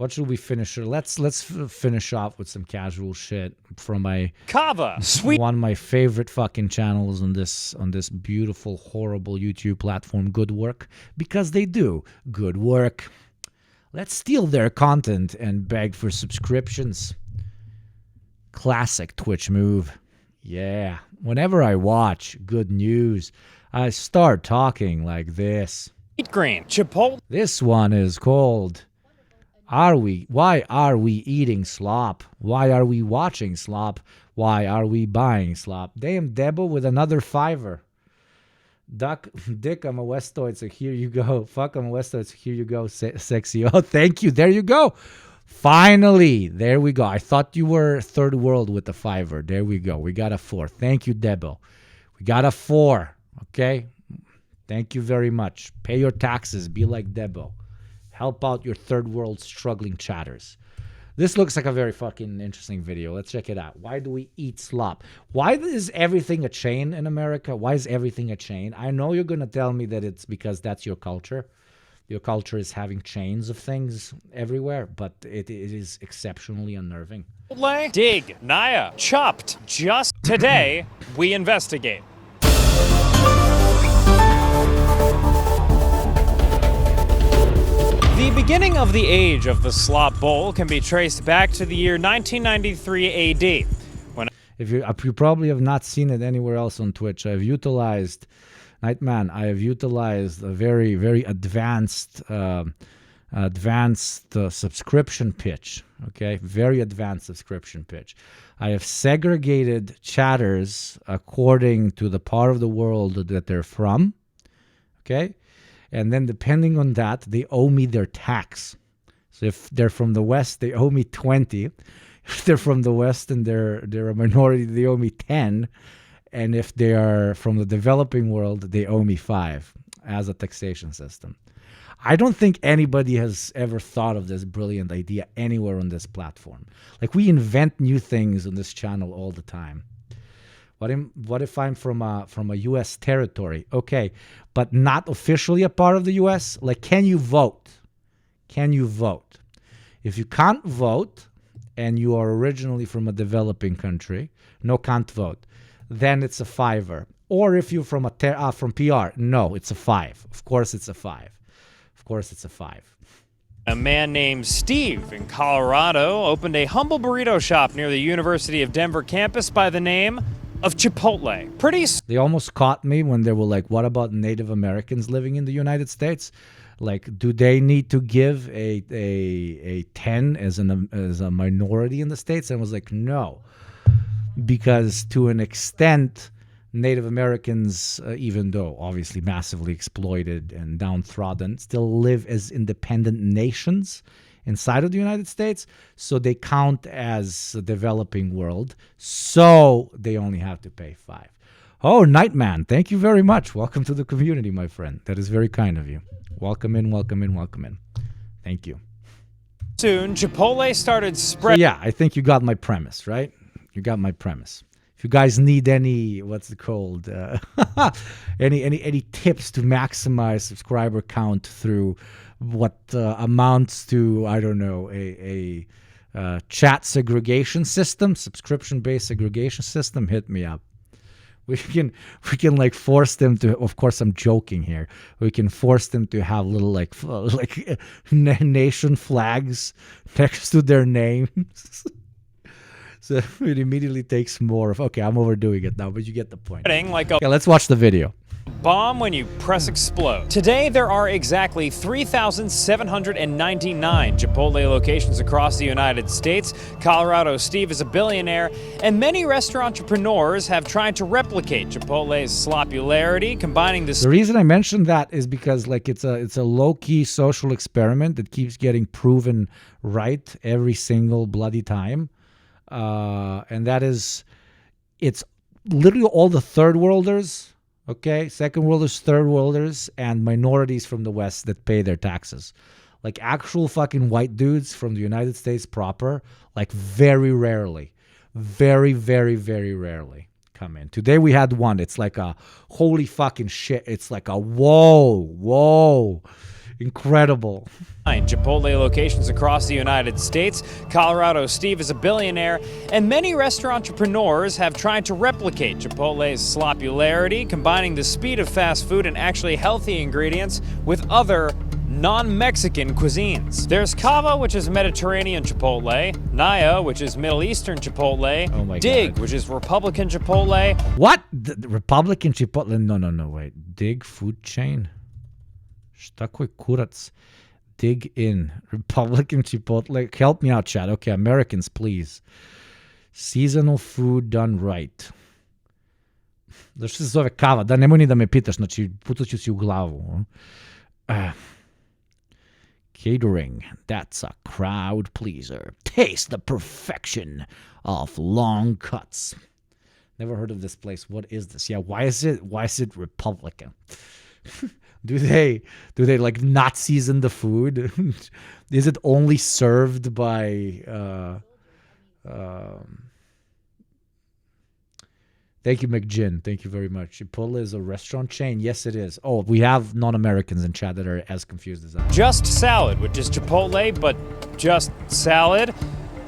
What should we finish? Let's finish off with some casual shit from my Kava, sweet. one of my favorite fucking channels on this beautiful, horrible YouTube platform, Good Work, because they do good work. Let's steal their content and beg for subscriptions. Classic Twitch move. Yeah. Whenever I watch good news, I start talking like this. Green, Chipotle. This one is called Why are we eating slop? Why are we watching slop? Why are we buying slop? Damn, Debo with another $5. Dick, I'm a Westoid, so here you go. Fuck, I'm a Westoid, so here you go, sexy. Oh, thank you. There you go. Finally, there we go. I thought you were third world with the $5. There we go. We got a 4. Thank you, Debo. We got a 4. Okay? Thank you very much. Pay your taxes. Be like Debo. Help out your third world struggling chatters. This looks like a very fucking interesting video. Let's check it out. Why do we eat slop? Why is everything a chain in America? Why is everything a chain? I know you're going to tell me that it's because that's your culture. Your culture is having chains of things everywhere, but it is exceptionally unnerving. Dig, Naya, chopped. Just today, we investigate. The beginning of the age of the slop bowl can be traced back to the year 1993 AD. If you probably have not seen it anywhere else on Twitch, I've utilized Nightman. I have utilized a very, very advanced subscription pitch. Okay, very advanced subscription pitch. I have segregated chatters according to the part of the world that they're from. Okay. And then depending on that, they owe me their tax. So if they're from the West, they owe me 20. If they're from the West and they're a minority, they owe me 10. And if they are from the developing world, they owe me 5 as a taxation system. I don't think anybody has ever thought of this brilliant idea anywhere on this platform. Like, we invent new things on this channel all the time. What if I'm from a U.S. territory? Okay, but not officially a part of the U.S.? Like, can you vote? Can you vote? If you can't vote and you are originally from a developing country, no, can't vote, then it's a $5. Or if you're from from PR, no, it's a 5. Of course it's a 5. Of course it's a 5. A man named Steve in Colorado opened a humble burrito shop near the University of Denver campus by the name of Chipotle. They almost caught me when they were like, what about Native Americans living in the United States? Like, do they need to give a 10 as a minority in the States? And I was like, no. Because to an extent, Native Americans, even though obviously massively exploited and downtrodden, still live as independent nations inside of the United States, so they count as a developing world, so they only have to pay 5. Oh, Nightman, thank you very much. Welcome to the community, my friend. That is very kind of you. Welcome in, welcome in, welcome in. Thank you. Soon, Chipotle started spreading. Yeah, I think you got my premise, right? You got my premise. If you guys need any, what's it called? Any tips to maximize subscriber count through what amounts to, I don't know, a chat segregation system, subscription-based segregation system, hit me up. We can like force them to. Of course, I'm joking here. We can force them to have little like nation flags next to their names. So it immediately takes more of. Okay, I'm overdoing it now, but you get the point. Like okay, let's watch the video. Bomb when you press explode. Today, there are exactly 3,799 Chipotle locations across the United States. Colorado Steve is a billionaire, and many restaurant entrepreneurs have tried to replicate Chipotle's slopularity, combining this. The reason I mentioned that is because like it's a low-key social experiment that keeps getting proven right every single bloody time, and that is, it's literally all the third worlders. Okay, second worlders, third worlders, and minorities from the West that pay their taxes. Like actual fucking white dudes from the United States proper, like very rarely, very, very, very rarely come in. Today we had one. It's like a holy fucking shit. It's like a whoa. Incredible. Chipotle locations across the United States. Colorado Steve is a billionaire, and many restaurant entrepreneurs have tried to replicate Chipotle's slopularity, combining the speed of fast food and actually healthy ingredients with other non-Mexican cuisines. There's Cava, which is Mediterranean Chipotle, Naya, which is Middle Eastern Chipotle, Oh my Dig, God. which is Republican Chipotle. What? The Republican Chipotle? No, wait. Dig food chain? Šta koji kurac? Dig in. Republican Chipotle. Help me out, chat. Okay, Americans, please. Seasonal food done right. Zašto se zove Cava? Da, nemoj ni da me pitaš, znači pucaću si u glavu. Catering, that's a crowd pleaser. Taste the perfection of long cuts. Never heard of this place. What is this? Yeah, why is it Republican? Do they like not season the food? Is it only served by Thank you, McGinn. Thank you very much. Chipotle is a restaurant chain. Yes, it is. Oh, we have non-Americans in chat that are as confused as I am. Just Salad, which is Chipotle, but just salad.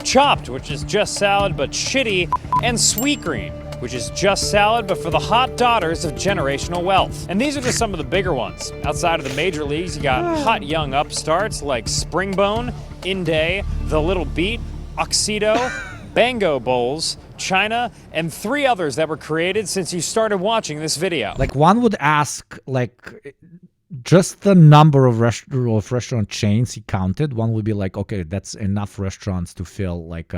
Chopped, which is just salad, but shitty. And Sweetgreen, which is just salad, but for the hot daughters of generational wealth. And these are just some of the bigger ones. Outside of the major leagues, you got hot young upstarts like Springbone, Inde, The Little Beat, Oxido, Bango Bowls, China, and 3 others that were created since you started watching this video. Like one would ask, like just the number of restaurant chains he counted. One would be like, okay, that's enough restaurants to fill like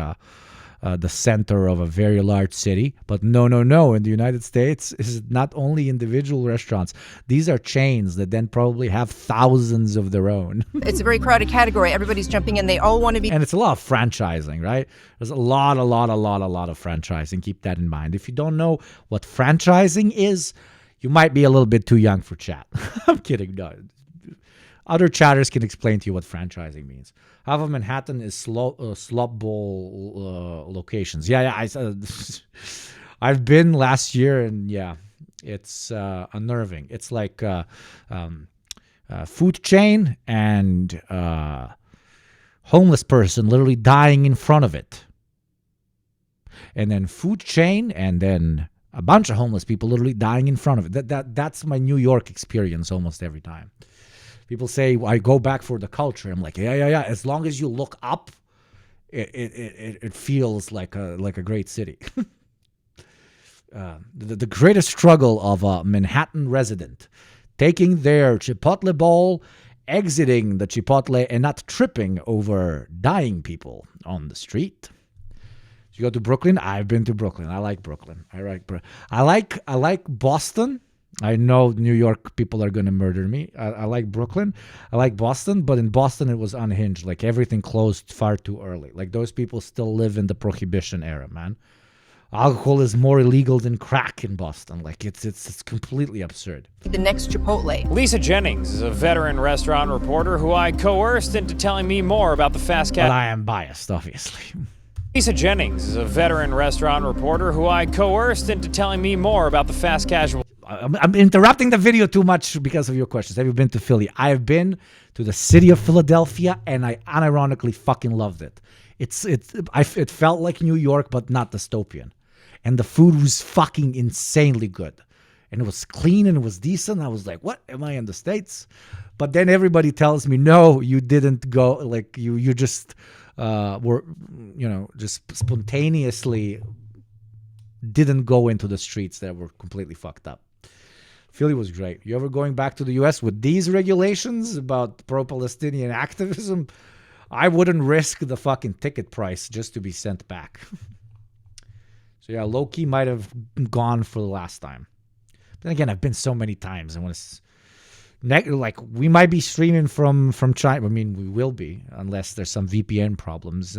the center of a very large city. But no. In the United States, it's not only individual restaurants. These are chains that then probably have thousands of their own. It's a very crowded category. Everybody's jumping in. They all want to be. And it's a lot of franchising, right? There's a lot of franchising. Keep that in mind. If you don't know what franchising is, you might be a little bit too young for chat. I'm kidding. No. Other chatters can explain to you what franchising means. Half of Manhattan is slop bowl locations. Yeah. I've been last year, and yeah, it's unnerving. It's like food chain and homeless person literally dying in front of it, and then food chain, and then a bunch of homeless people literally dying in front of it. That's my New York experience almost every time. People say, I go back for the culture. I'm like, yeah. As long as you look up, it feels like a great city. The greatest struggle of a Manhattan resident, taking their Chipotle bowl, exiting the Chipotle, and not tripping over dying people on the street. You go to Brooklyn? I've been to Brooklyn. I like Brooklyn. I like Boston. I know New York people are going to murder me. I like Brooklyn. I like Boston, but in Boston it was unhinged. Like everything closed far too early. Like those people still live in the Prohibition era, man. Alcohol is more illegal than crack in Boston. Like it's completely absurd. The next Chipotle. Lisa Jennings is a veteran restaurant reporter who I coerced into telling me more about the fast But casual. I am biased, obviously. Lisa Jennings is a veteran restaurant reporter who I coerced into telling me more about the fast casual. I'm interrupting the video too much because of your questions. Have you been to Philly? I have been to the city of Philadelphia, and I unironically fucking loved it. It felt like New York, but not dystopian. And the food was fucking insanely good. And it was clean and it was decent. I was like, what? Am I in the States? But then everybody tells me, no, you didn't go. Like you just were, just spontaneously didn't go into the streets that were completely fucked up. Philly was great. You ever going back to the U.S. with these regulations about pro-Palestinian activism? I wouldn't risk the fucking ticket price just to be sent back. So yeah, low-key might have gone for the last time. But again, I've been so many times. We might be streaming from China. I mean, we will be, unless there's some VPN problems.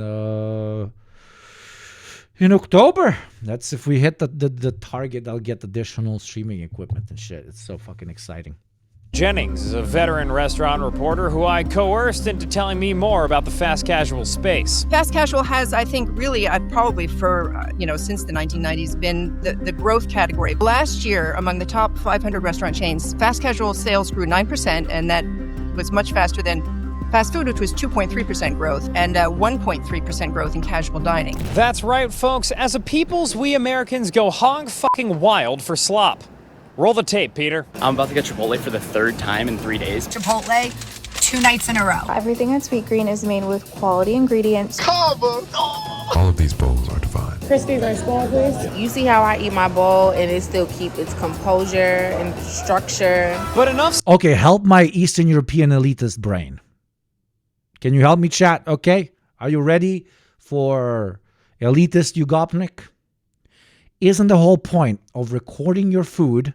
In October. That's if we hit the target, I'll get additional streaming equipment and shit. It's so fucking exciting. Jennings is a veteran restaurant reporter who I coerced into telling me more about the fast casual space. Fast casual has, I think, really probably for, since the 1990s been the growth category. Last year, among the top 500 restaurant chains, fast casual sales grew 9%, and that was much faster than fast food, which was 2.3% growth, and 1.3% growth in casual dining. That's right, folks. As a peoples, we Americans go hog fucking wild for slop. Roll the tape, Peter. I'm about to get Chipotle for the 3rd time in 3 days. Chipotle, 2 nights in a row. Everything at Sweet Green is made with quality ingredients. All of these bowls are divine. Crispy rice bowl, please. You see how I eat my bowl and it still keep its composure and structure. But enough. Okay, help my Eastern European elitist brain. Can you help me, chat? Okay, are you ready for elitist Ugopnik? Isn't the whole point of recording your food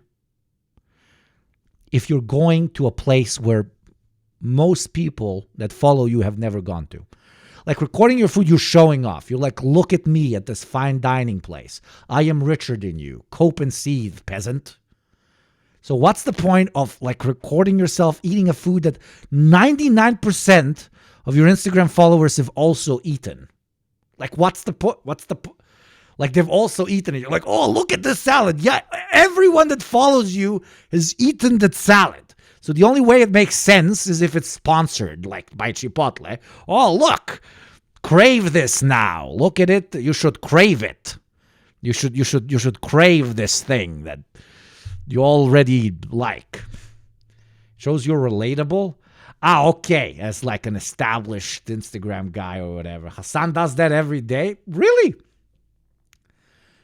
if you're going to a place where most people that follow you have never gone to? Like recording your food, you're showing off. You're like, look at me at this fine dining place. I am richer than you. Cope and seethe, peasant. So what's the point of like recording yourself eating a food that 99% of your Instagram followers have also eaten? Like, what's the point? Like, they've also eaten it. You're like, oh, look at this salad. Yeah, everyone that follows you has eaten that salad. So the only way it makes sense is if it's sponsored, like by Chipotle. Oh, look, crave this now. Look at it. You should crave it. You should crave this thing that you already like. Shows you're relatable. Ah, okay. As like an established Instagram guy or whatever. Hassan does that every day. Really?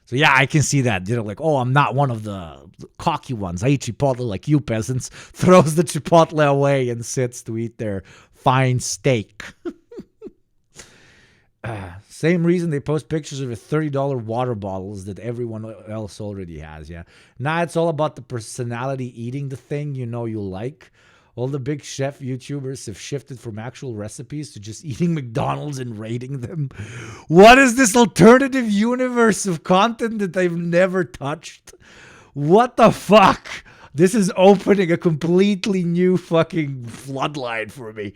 So yeah, I can see that. You know, like, oh, I'm not one of the cocky ones. I eat Chipotle like you peasants. Throws the Chipotle away and sits to eat their fine steak. Same reason they post pictures of $30 water bottles that everyone else already has, yeah. Now it's all about the personality eating the thing you know you like. All the big chef YouTubers have shifted from actual recipes to just eating McDonald's and rating them. What is this alternative universe of content that they've never touched? What the fuck? This is opening a completely new fucking floodline for me.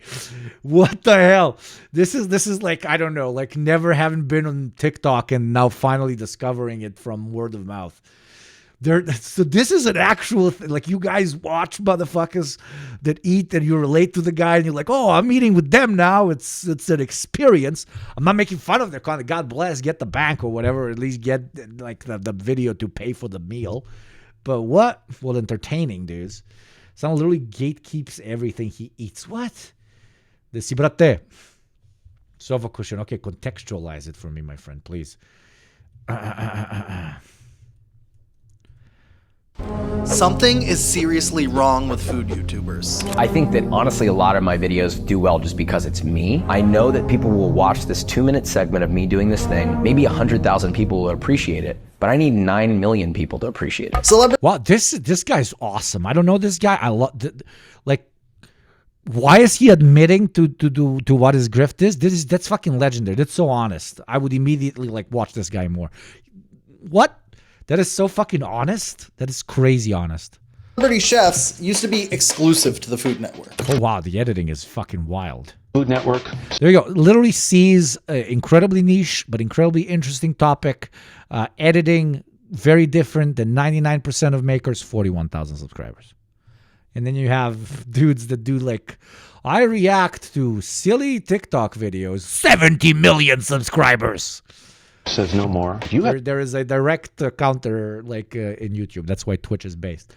What the hell? This is like, I don't know, like never having been on TikTok and now finally discovering it from word of mouth. So this is an actual thing. Like, you guys watch motherfuckers that eat and you relate to the guy and you're like, oh, I'm eating with them now. It's an experience. I'm not making fun of their content. God bless, get the bank or whatever, or at least get like the video to pay for the meal. But what? Well, entertaining, dudes. Someone literally gatekeeps everything he eats. What? Desi brate. Sofa cushion. Okay, contextualize it for me, my friend, please. Something is seriously wrong with food YouTubers. I think that honestly a lot of my videos do well just because it's me. I know that people will watch this 2-minute segment of me doing this thing. Maybe 100,000 people will appreciate it, but I need 9 million people to appreciate it. Wow, this guy's awesome. I don't know this guy. I love like. Why is he admitting to what his grift is? That's fucking legendary. That's so honest. I would immediately like watch this guy more. What? That is so fucking honest. That is crazy honest. Celebrity chefs used to be exclusive to the Food Network. Oh, wow. The editing is fucking wild. Food Network. There you go. Literally sees incredibly niche, but incredibly interesting topic. Editing, very different than 99% of makers, 41,000 subscribers. And then you have dudes that do like, I react to silly TikTok videos, 70 million subscribers. Says no more. There is a direct counter like in YouTube. That's why Twitch is based.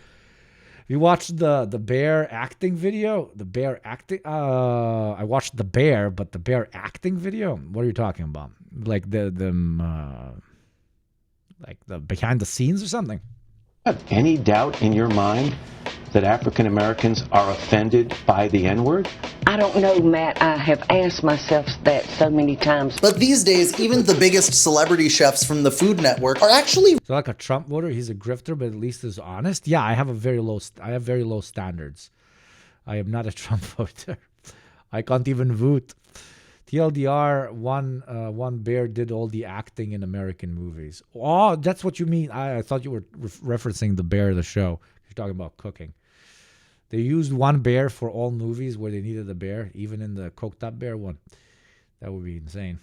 You watched the bear acting video? The bear acting? I watched the bear, but the bear acting video? What are you talking about? Like the behind the scenes or something? Have any doubt in your mind that African Americans are offended by the N-word? I don't know, Matt. I have asked myself that so many times. But these days, even the biggest celebrity chefs from the Food Network are actually... So like a Trump voter, he's a grifter, but at least is honest. Yeah, I have very low standards. I am not a Trump voter. I can't even vote. TLDR, one bear did all the acting in American movies. Oh, that's what you mean. I thought you were referencing the bear, the show. You're talking about cooking. They used one bear for all movies where they needed a bear, even in the Coked Up Bear one. That would be insane.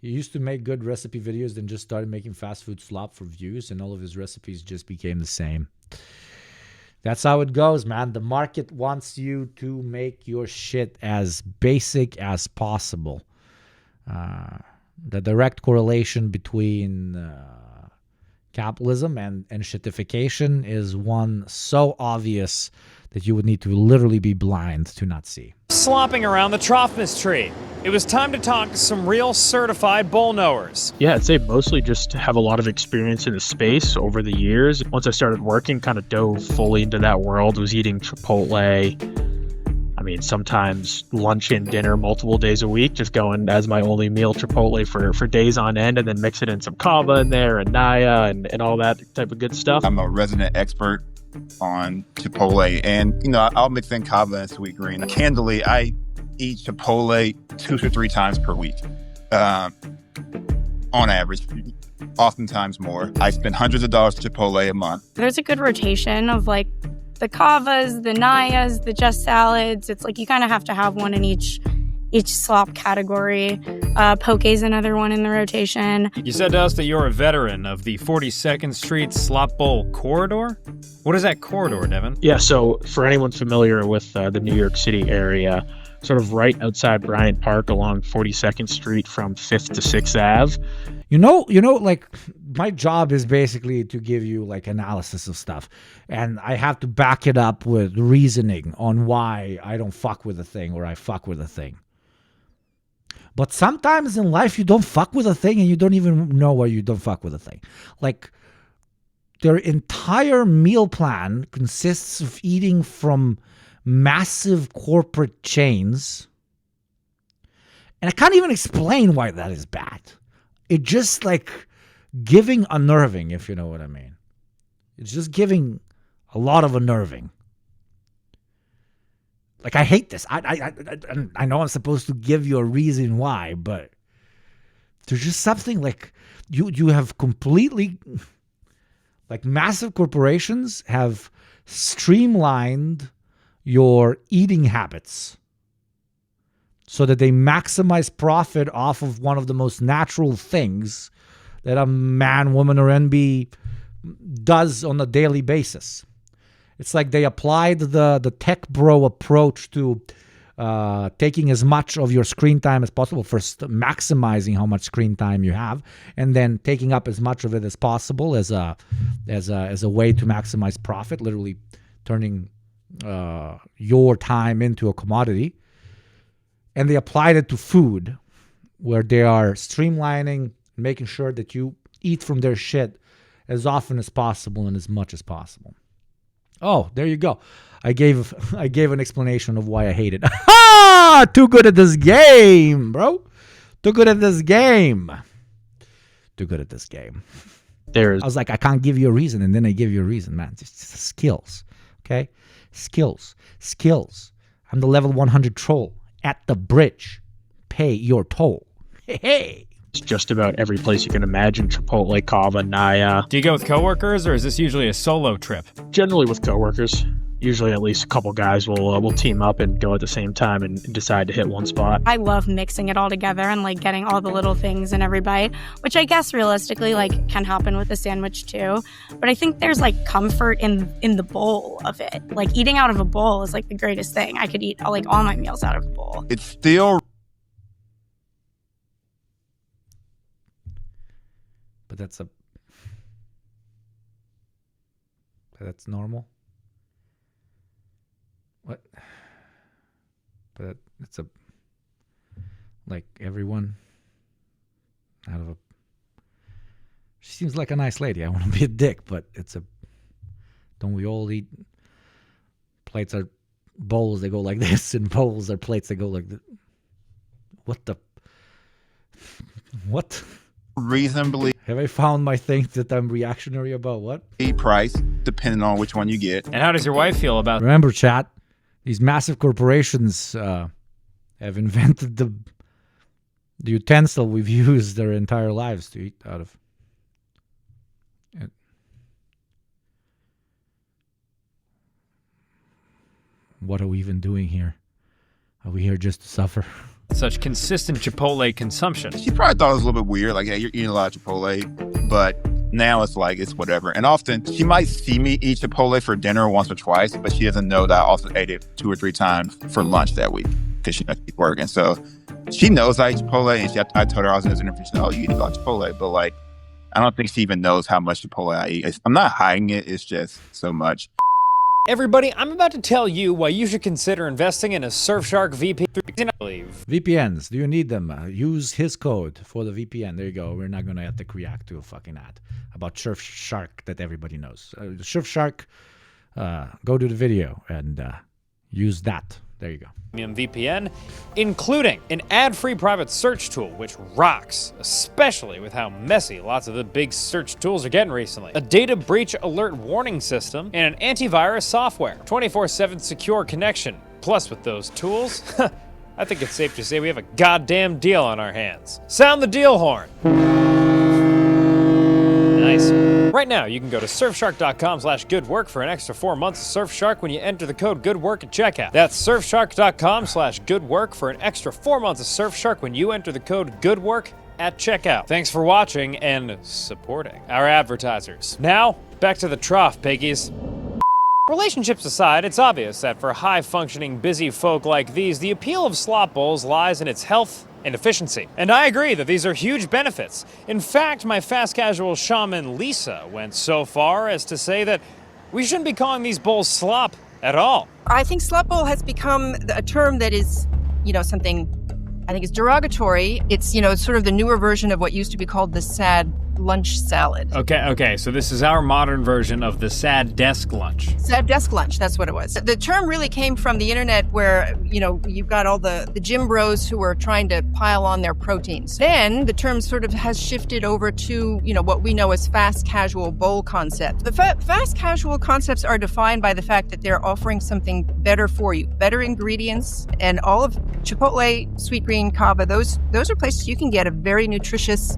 He used to make good recipe videos, then just started making fast food slop for views, and all of his recipes just became the same. That's how it goes, man. The market wants you to make your shit as basic as possible. The direct correlation between capitalism and shitification is one so obvious that you would need to literally be blind to not see. Slopping around the Trophmus tree. It was time to talk to some real certified bull knowers. Yeah, I'd say mostly just have a lot of experience in the space over the years. Once I started working, kind of dove fully into that world, was eating Chipotle. I mean, sometimes lunch and dinner multiple days a week, just going as my only meal Chipotle for days on end, and then mix it in some kava in there and naya and all that type of good stuff. I'm a resident expert on Chipotle, and I'll mix in kava and sweet green. Candidly, I eat Chipotle 2 to 3 times per week, on average, oftentimes more. I spend hundreds of dollars at Chipotle a month. There's a good rotation of like the kavas, the nayas, the just salads. It's like you kind of have to have one in each slop category. Poke's another one in the rotation. You said to us that you're a veteran of the 42nd Street Slop Bowl corridor? What is that corridor, Devin? Yeah, so for anyone familiar with the New York City area, sort of right outside Bryant Park along 42nd Street from 5th to 6th Ave. Like my job is basically to give you like analysis of stuff, and I have to back it up with reasoning on why I don't fuck with a thing or I fuck with a thing. But sometimes in life you don't fuck with a thing and you don't even know why you don't fuck with a thing. Like their entire meal plan consists of eating from massive corporate chains. And I can't even explain why that is bad. It just like giving unnerving, if you know what I mean. It's just giving a lot of unnerving. Like I hate this. I know I'm supposed to give you a reason why, but there's just something like you have completely, like massive corporations have streamlined your eating habits so that they maximize profit off of one of the most natural things that a man, woman, or NB does on a daily basis. It's like they applied the tech bro approach to taking as much of your screen time as possible, first maximizing how much screen time you have, and then taking up as much of it as possible as a way to maximize profit, literally turning your time into a commodity. And they applied it to food, where they are streamlining, making sure that you eat from their shit as often as possible and as much as possible. Oh, there you go. I gave an explanation of why I hate it. Ha! Too good at this game, bro. Too good at this game. Too good at this game. I was like, I can't give you a reason, and then I give you a reason, man. It's just skills, okay? Skills. I'm the level 100 troll at the bridge. Pay your toll. Hey. It's just about every place you can imagine. Chipotle, kava, naya. Do you go with coworkers, or is this usually a solo trip? Generally with coworkers. Usually at least a couple guys will team up and go at the same time and decide to hit one spot. I love mixing it all together and like getting all the little things in every bite, which I guess realistically like can happen with a sandwich too. But I think there's like comfort in the bowl of it. Like eating out of a bowl is like the greatest thing. I could eat like all my meals out of a bowl. It's still... But that's normal. What? But it's like everyone out of a. She seems like a nice lady. I want to be a dick, but don't we all eat? Plates are bowls. They go like this, and bowls are plates. They go like this. What? Reasonably. Have I found my thing that I'm reactionary about? What? Price, depending on which one you get. And how does your wife feel about? Remember, chat. These massive corporations have invented the utensil we've used their entire lives to eat out of. What are we even doing here? Are we here just to suffer? Such consistent Chipotle consumption. She probably thought it was a little bit weird, like, yeah, you're eating a lot of Chipotle, but Now it's like, it's whatever. And often she might see me eat Chipotle for dinner once or twice, but she doesn't know that I also ate it 2 or 3 times for lunch that week because she knows she's working. So she knows I eat Chipotle, and I told her I was in this interview. She said, "Oh, you eat a lot of Chipotle," but like, I don't think she even knows how much Chipotle I eat. I'm not hiding it. It's just so much. Everybody, I'm about to tell you why you should consider investing in a Surfshark VPN. VPNs, do you need them? Use his code for the VPN. There you go. We're not going to have to react to a fucking ad about Surfshark that everybody knows. Surfshark, go to the video and use that. There you go. VPN, including an ad-free private search tool, which rocks, especially with how messy lots of the big search tools are getting recently. A data breach alert warning system, and an antivirus software. 24/7 secure connection. Plus, with those tools, I think it's safe to say we have a goddamn deal on our hands. Sound the deal horn. Nice. Right now, you can go to surfshark.com/goodwork for an extra 4 months of Surfshark when you enter the code GOODWORK at checkout. That's surfshark.com/goodwork for an extra 4 months of Surfshark when you enter the code GOODWORK at checkout. Thanks for watching and supporting our advertisers. Now, back to the trough, piggies. Relationships aside, it's obvious that for high-functioning, busy folk like these, the appeal of slop bowls lies in its health and efficiency. And I agree that these are huge benefits. In fact, my fast casual shaman Lisa went so far as to say that we shouldn't be calling these bowls slop at all. I think slop bowl has become a term that is, something I think is derogatory. It's, sort of the newer version of what used to be called the sad lunch salad. Okay, so this is our modern version of the sad desk lunch. Sad desk lunch, that's what it was. The term really came from the internet where, you've got all the gym bros who are trying to pile on their proteins. Then the term sort of has shifted over to, what we know as fast casual bowl concept. The fast casual concepts are defined by the fact that they're offering something better for you, better ingredients, and all of Chipotle, Sweetgreen, Cava, those are places you can get a very nutritious,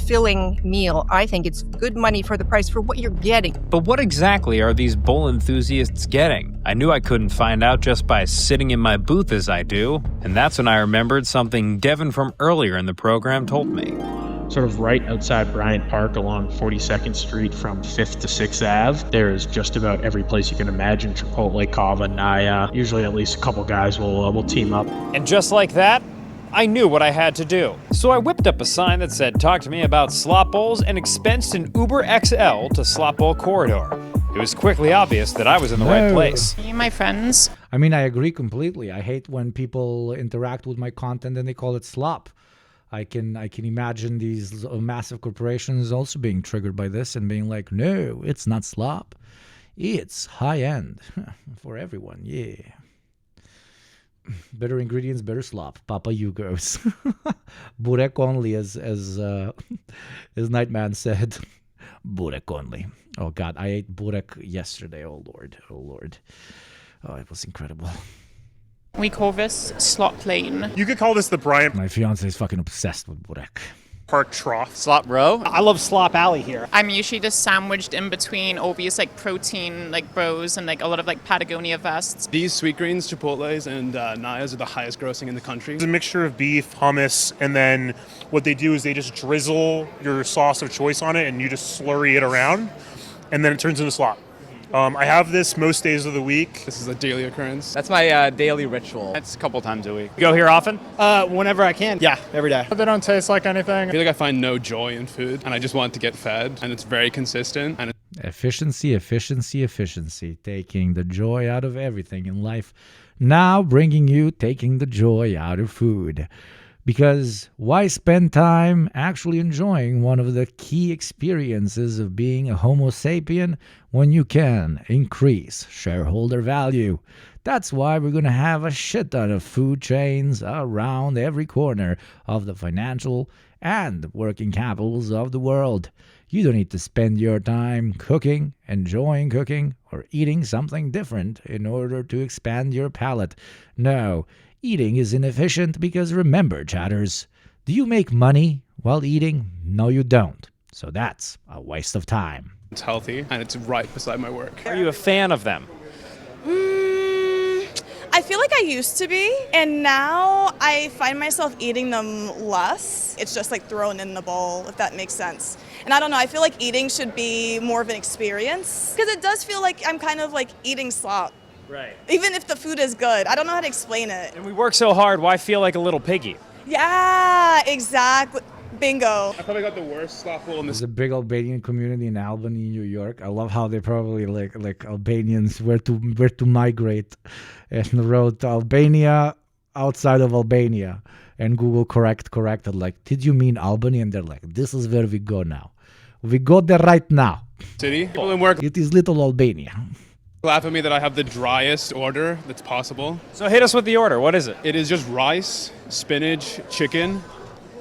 filling meal. I think it's good money for the price for what you're getting. But what exactly are these bowl enthusiasts getting? I knew I couldn't find out just by sitting in my booth as I do, and that's when I remembered something Devin from earlier in the program told me. Sort of right outside Bryant Park along 42nd Street from 5th to 6th Ave, there's just about every place you can imagine: Chipotle, Cava, Naya. Usually at least a couple guys will team up. And just like that, I knew what I had to do. So I whipped up a sign that said, "Talk to me about slop bowls," and expensed an Uber XL to Slop Bowl Corridor. It was quickly obvious that I was in the right place. You, my friends. I mean, I agree completely. I hate when people interact with my content and they call it slop. I can imagine these massive corporations also being triggered by this and being like, no, it's not slop. It's high end for everyone. Yeah. Better ingredients, better slop. Papa Yugo's. Burek only, as Nightman said. Burek only. Oh God, I ate burek yesterday. Oh Lord. Oh, it was incredible. We call this slot lane. You could call this the Bryant. My fiance is fucking obsessed with burek. Park trough. Slop row. I love Slop Alley here. I'm usually just sandwiched in between all these protein bros and a lot of Patagonia vests. These Sweetgreens, Chipotles, and Nayas are the highest grossing in the country. It's a mixture of beef, hummus, and then what they do is they just drizzle your sauce of choice on it and you just slurry it around, and then it turns into slop. I have this most days of the week. This is a daily occurrence. That's my daily ritual. It's a couple times a week. You go here often? Whenever I can. Yeah, every day. They don't taste like anything. I feel like I find no joy in food, and I just want to get fed, and it's very consistent. And Efficiency. Taking the joy out of everything in life. Now bringing you taking the joy out of food. Because why spend time actually enjoying one of the key experiences of being a Homo sapien when you can increase shareholder value? That's why we're going to have a shit ton of food chains around every corner of the financial and working capitals of the world. You don't need to spend your time cooking, enjoying cooking, or eating something different in order to expand your palate. No. Eating is inefficient because remember, chatters, do you make money while eating? No, you don't. So that's a waste of time. It's healthy, and it's right beside my work. Are you a fan of them? I feel like I I used to be, and now I find myself eating them less. It's just like thrown in the bowl, if that makes sense. And I don't know, I feel like eating should be more of an experience, because it does feel like I'm kind of like eating slop. Right. Even if the food is good. I don't know how to explain it. And we work so hard, why feel like a little piggy? Yeah, exactly. Bingo. I probably got the worst slop bowl in this. There's a big Albanian community in Albany, New York. I love how they probably like Albanians where to migrate, and wrote Albania outside of Albania, and Google corrected like, did you mean Albany? And they're like, this is where we go now. We go there right now. City. People in work It is little Albania. laugh at me that I have the driest order that's possible. So hit us with the order. What is it? It is just rice, spinach, chicken,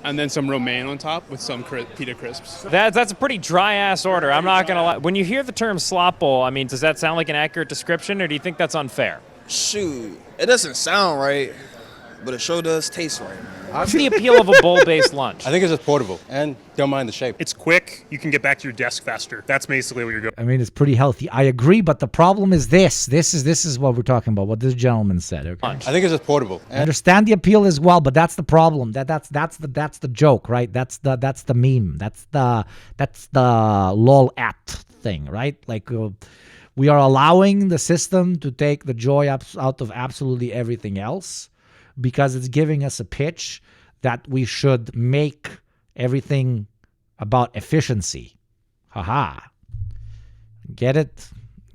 and then some romaine on top with some pita crisps. That's a pretty dry-ass order. I'm not going to lie. When you hear the term slop bowl, I mean, does that sound like an accurate description, or do you think that's unfair? Shoot, it doesn't sound right, but it sure does taste right. What's the appeal of a bowl-based lunch? I think it's just portable and don't mind the shape. It's quick. You can get back to your desk faster. That's basically what you're going. I mean, it's pretty healthy. I agree, but the problem is this. This is what we're talking about. What this gentleman said. Okay. I think it's just portable. I understand the appeal as well, but that's the problem. That's the joke, right? That's the meme. That's the lol at thing, right? Like we are allowing the system to take the joy out of absolutely everything else, because it's giving us a pitch that we should make everything about efficiency. Haha. Get it?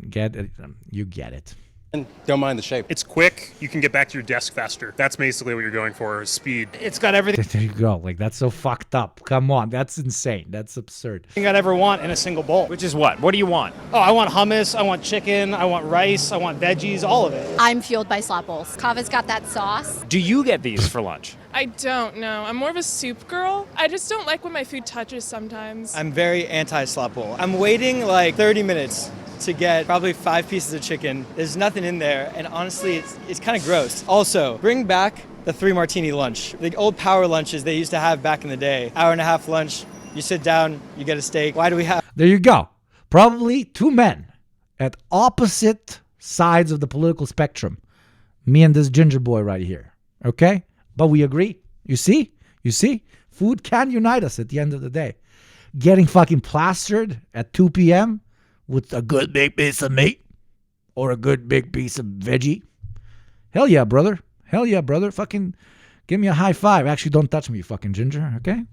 Get it? You get it. And don't mind the shape. It's quick. You can get back to your desk faster. That's basically what you're going for, is speed. It's got everything. There you go. Like, that's so fucked up. Come on. That's insane. That's absurd. I'd ever want in a single bowl. Which is what? What do you want? Oh, I want hummus, I want chicken, I want rice, I want veggies, all of it. I'm fueled by slop bowls. Kava's got that sauce. Do you get these for lunch? I don't know. I'm more of a soup girl. I just don't like when my food touches sometimes. I'm very anti-slop bowl. I'm waiting like 30 minutes to get probably 5 pieces of chicken. There's nothing in there, and honestly, it's kind of gross. Also, bring back the 3 martini lunch. The old power lunches they used to have back in the day. Hour and a half lunch, you sit down, you get a steak. Why do we have... There you go. Probably 2 men at opposite sides of the political spectrum. Me and this ginger boy right here. Okay? But we agree. You see? You see? Food can unite us at the end of the day. Getting fucking plastered at 2 p.m. with a good big piece of meat or a good big piece of veggie. Hell yeah, brother. Hell yeah, brother. Fucking give me a high five. Actually, don't touch me, you fucking ginger, okay?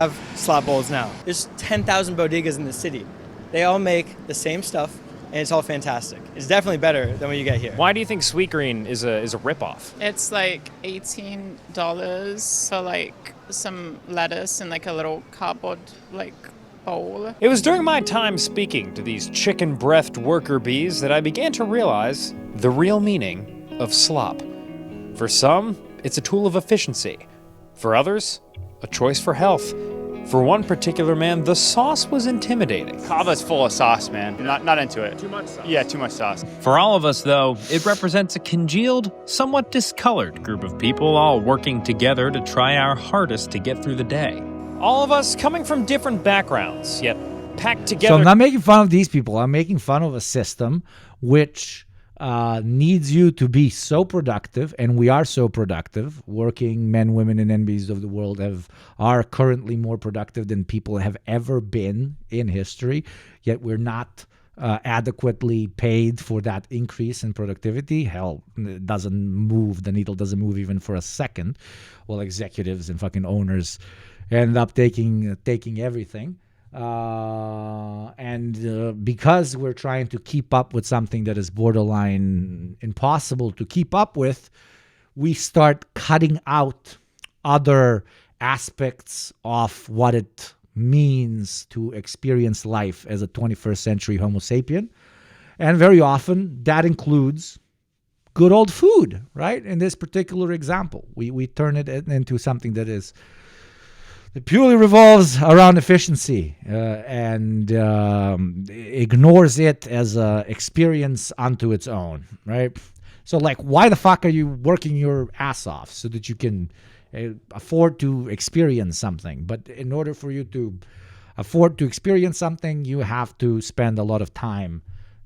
have slop bowls now. There's 10,000 bodegas in the city. They all make the same stuff, and it's all fantastic. It's definitely better than what you get here. Why do you think Sweetgreen is a ripoff? It's like $18, so like some lettuce and like a little cardboard like bowl. It was during my time speaking to these chicken-breathed worker bees that I began to realize the real meaning of slop. For some, it's a tool of efficiency. For others, a choice for health. For one particular man, the sauce was intimidating. Kava's full of sauce, man. Not into it. Too much sauce. Yeah, too much sauce. For all of us, though, it represents a congealed, somewhat discolored group of people all working together to try our hardest to get through the day. All of us coming from different backgrounds, yet packed together. So I'm not making fun of these people. I'm making fun of a system which needs you to be so productive, and we are so productive. Working men, women, and NBs of the world are currently more productive than people have ever been in history, yet we're not adequately paid for that increase in productivity. Hell, it doesn't move. The needle doesn't move even for a second. Well, executives and fucking owners end up taking everything. And because we're trying to keep up with something that is borderline impossible to keep up with, we start cutting out other aspects of what it means to experience life as a 21st century Homo sapien. And very often that includes good old food, right? In this particular example, we turn it into something that purely revolves around efficiency and ignores it as an experience unto its own, right? So, like, why the fuck are you working your ass off so that you can afford to experience something? But in order for you to afford to experience something, you have to spend a lot of time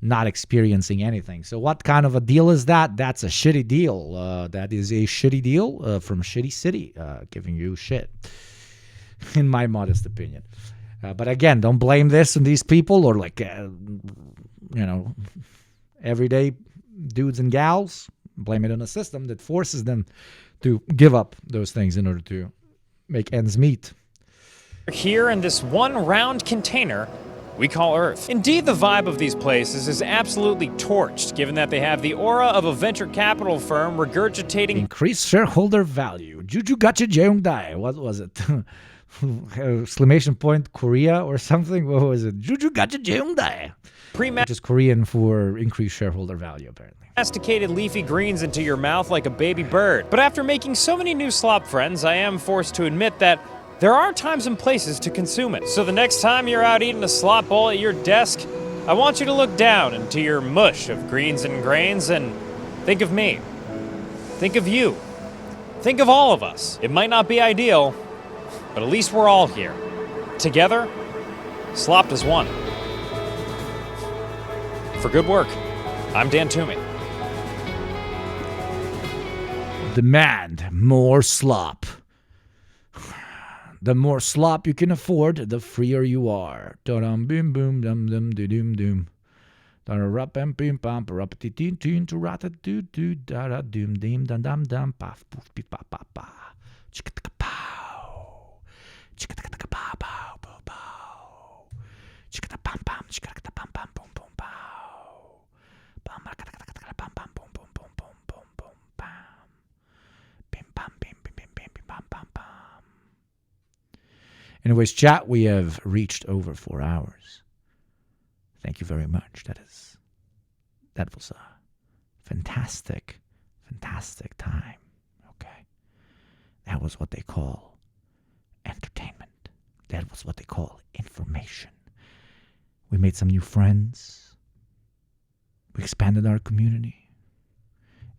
not experiencing anything. So what kind of a deal is that? That's a shitty deal. That is a shitty deal from Shitty City, giving you shit, in my modest opinion. But again, don't blame this on these people or everyday dudes and gals. Blame it on a system that forces them to give up those things in order to make ends meet. Here in this one round container we call Earth. Indeed, the vibe of these places is absolutely torched, given that they have the aura of a venture capital firm regurgitating increased shareholder value. Juju Gacha Jeongdae. What was it? Exclamation point Korea or something? What was it? Juju Gacha Jeongdae. Which is Korean for increased shareholder value, apparently. Masticated leafy greens into your mouth like a baby bird. But after making so many new slop friends, I am forced to admit that there are times and places to consume it. So the next time you're out eating a slop bowl at your desk, I want you to look down into your mush of greens and grains and think of me. Think of you. Think of all of us. It might not be ideal, but at least we're all here. Together, slopped as one. For good work, I'm Dan Toomey. Demand more slop. The more slop you can afford, the freer you are. Da-dum, boom, boom, dum, dum, do-doom, doom. Da-da-rap-bam, boom, bam, ba-rap-ti-tin-tin, to-rat-a-doo-doo, da-da-doom, dim, dum-dum-dum, paf, poof, beep-pa-pa-pa. Chicka-taka-pow. Chicka-taka-taka-pow, pow, pow. Chicka-ta-pam-pam, chicka-ta-pam-pam, boom, boom, pow. Bam-ba-ka-taka-taka-taka-pam-pam, boom, boom, boom, boom, boom, boom, bam. Bim-bam, bim-bim-bim-bim, bim-bam-bam-bam. Anyways, chat, we have reached over 4 hours. Thank you very much. That was a fantastic time. Okay. That was what they call entertainment. That was what they call information. We made some new friends. We expanded our community.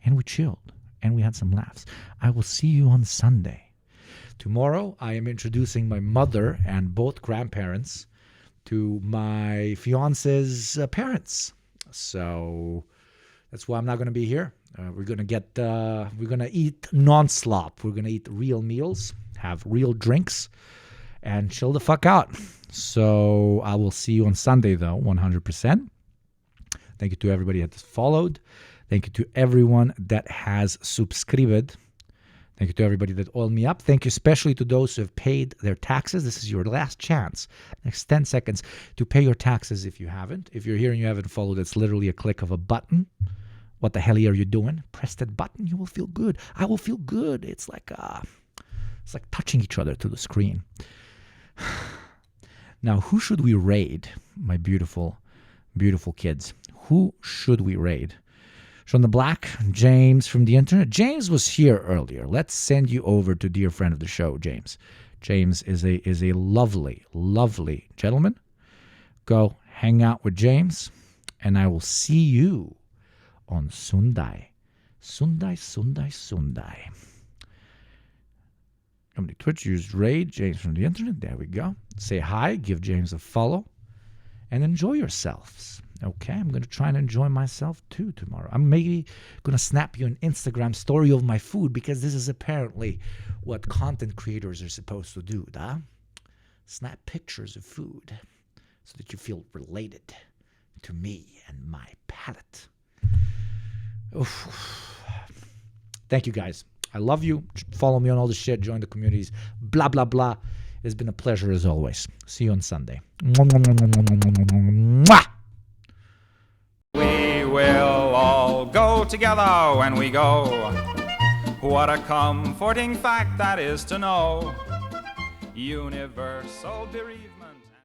And we chilled. And we had some laughs. I will see you on Sunday. Tomorrow, I am introducing my mother and both grandparents to my fiance's parents. So that's why I'm not going to be here. We're going to eat non-slop. We're going to eat real meals, have real drinks, and chill the fuck out. So I will see you on Sunday, though, 100%. Thank you to everybody that has followed. Thank you to everyone that has subscribed. Thank you to everybody that oiled me up. Thank you especially to those who have paid their taxes. This is your last chance, next 10 seconds, to pay your taxes if you haven't. If you're here and you haven't followed, it's literally a click of a button. What the hell are you doing? Press that button. You will feel good. I will feel good. It's like touching each other to the screen. Now, who should we raid, my beautiful, beautiful kids? Who should we raid? From the Black, James from the internet. James was here earlier. Let's send you over to dear friend of the show, James. James is a lovely, lovely gentleman. Go hang out with James, and I will see you on Sunday. Sunday. How many Twitch users? Raid, James from the internet. There we go. Say hi, give James a follow, and enjoy yourselves. Okay, I'm going to try and enjoy myself too tomorrow. I'm maybe going to snap you an Instagram story of my food because this is apparently what content creators are supposed to do, da? Snap pictures of food so that you feel related to me and my palate. Oof. Thank you, guys. I love you. Follow me on all the shit. Join the communities. Blah, blah, blah. It's been a pleasure as always. See you on Sunday. Mwah! We will all go together when we go. What a comforting fact that is to know. Universal bereavement.